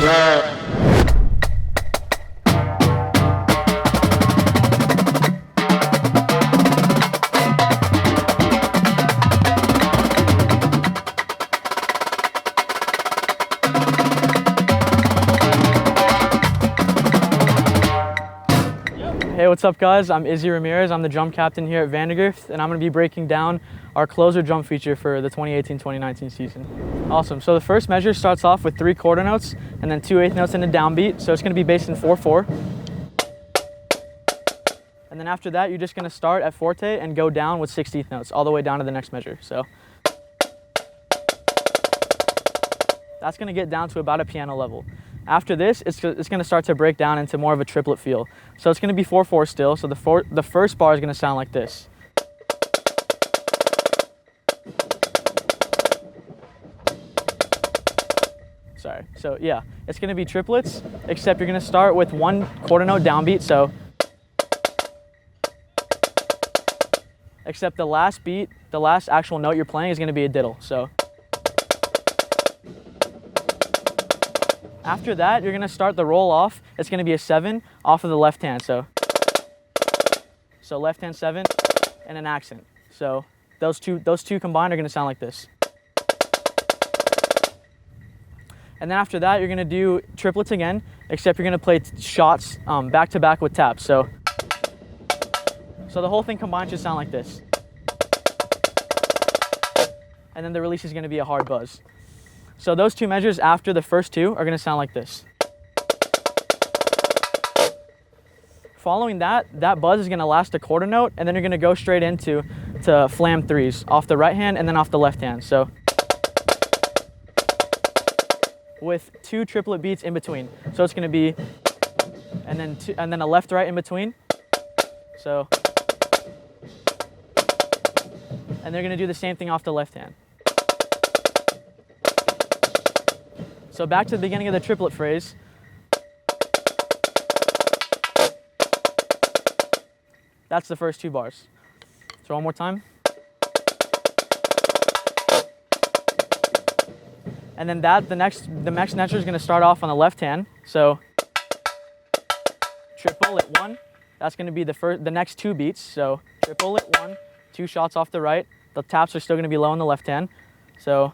Hey, what's up guys? I'm Izzy Ramirez. I'm the drum captain here at Vandegrift, and I'm going to be breaking down our closer drum feature for the 2018-2019 season. Awesome. So the first measure starts off with 3 quarter notes and then 2/8 notes in a downbeat. So it's going to be based in 4/4. And then after that, you're just going to start at forte and go down with 16th notes all the way down to the next measure. So that's going to get down to about a piano level. After this, it's going to start to break down into more of a triplet feel. So it's going to be 4/4 still. So the first bar is going to sound like this. Sorry. So yeah, it's going to be triplets, except you're going to start with 1 quarter note downbeat. So except the last beat, the last actual note you're playing is going to be a diddle. So after that, you're going to start the roll off. It's going to be a 7 off of the left hand. So left hand 7 and an accent. So those two combined are going to sound like this. And then after that, you're going to do triplets again, except you're going to play shots back to back with taps. So the whole thing combined should sound like this. And then the release is going to be a hard buzz. So those 2 measures after the first 2 are going to sound like this. Following that buzz is going to last a quarter note, and then you're going to go straight into flam 3s off the right hand and then off the left hand. So with 2 triplet beats in between. So it's going to be and then a left right in between. So and they're going to do the same thing off the left hand. So back to the beginning of the triplet phrase. That's the first 2 bars. So one more time. And then the next measure is going to start off on the left hand. So triple at 1. That's going to be the next 2 beats. So triple at 1, 2 shots off the right. The taps are still going to be low on the left hand. So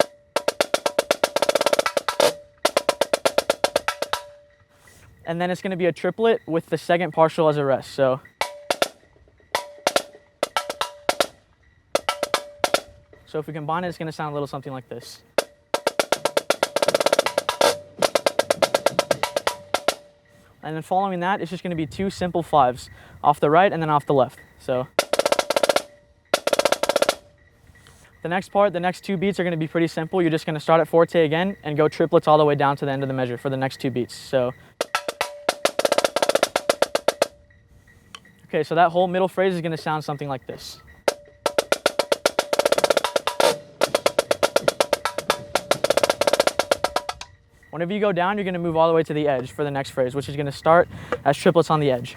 and then it's going to be a triplet with the second partial as a rest. So if we combine it, it's going to sound a little something like this. And then following that, it's just going to be 2 simple 5s off the right and then off the left. So the next part, the next 2 beats are going to be pretty simple. You're just going to start at forte again and go triplets all the way down to the end of the measure for the next 2 beats. So okay, so that whole middle phrase is going to sound something like this. Whenever you go down, you're going to move all the way to the edge for the next phrase, which is going to start as triplets on the edge.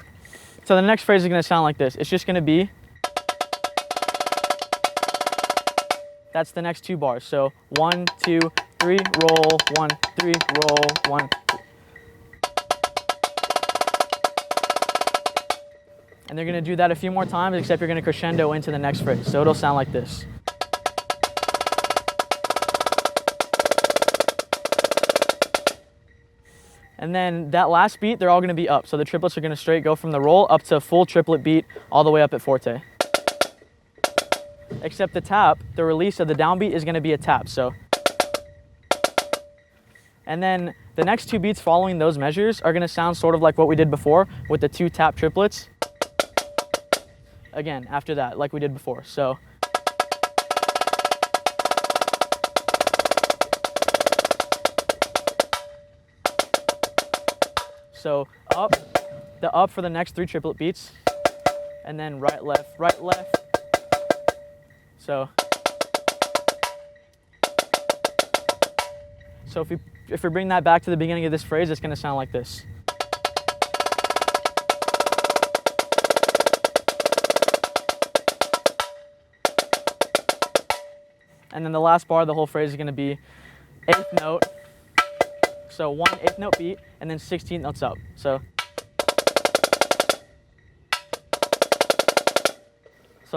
So the next phrase is going to sound like this. It's just going to be, that's the next 2 bars. So 1, 2, 3, roll, 1, 3, roll, 1, 3. And they're going to do that a few more times, except you're going to crescendo into the next phrase. So it'll sound like this. And then that last beat, they're all going to be up. So the triplets are going to straight go from the roll up to a full triplet beat all the way up at forte. Except the tap, the release of the downbeat is going to be a tap. So, and then the next 2 beats following those measures are going to sound sort of like what we did before with the 2 tap triplets. Again, after that, like we did before. So up, the up for the next 3 triplet beats, and then right, left, right, left. So if we bring that back to the beginning of this phrase, it's going to sound like this. And then the last bar of the whole phrase is going to be 8th note. So 1/8 note beat and then 16 notes up. So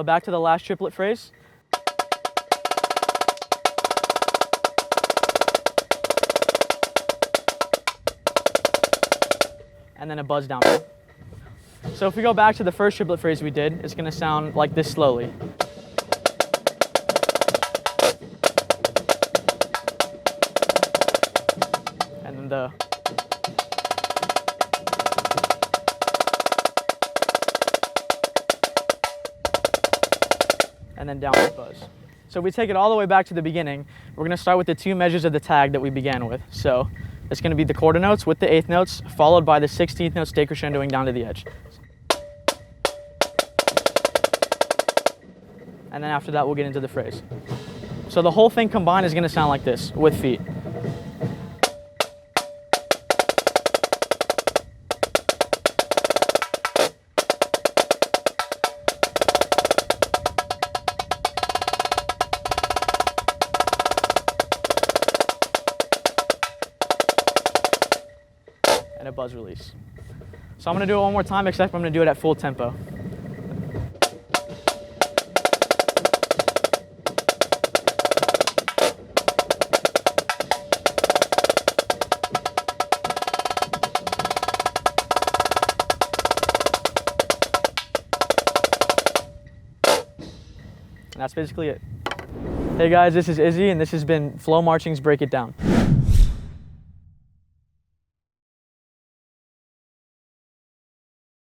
back to the last triplet phrase. And then a buzz down. So if we go back to the first triplet phrase we did, it's going to sound like this slowly. And then the. And then down with buzz. So we take it all the way back to the beginning. We're going to start with the 2 measures of the tag that we began with. So it's going to be the quarter notes with the 1/8 notes, followed by the 16th note stay crescendoing down to the edge. And then after that, we'll get into the phrase. So the whole thing combined is going to sound like this with feet. And a buzz release. So I'm going to do it one more time, except I'm going to do it at full tempo. And that's basically it. Hey guys, this is Izzy, and this has been FloMarching's Break It Down.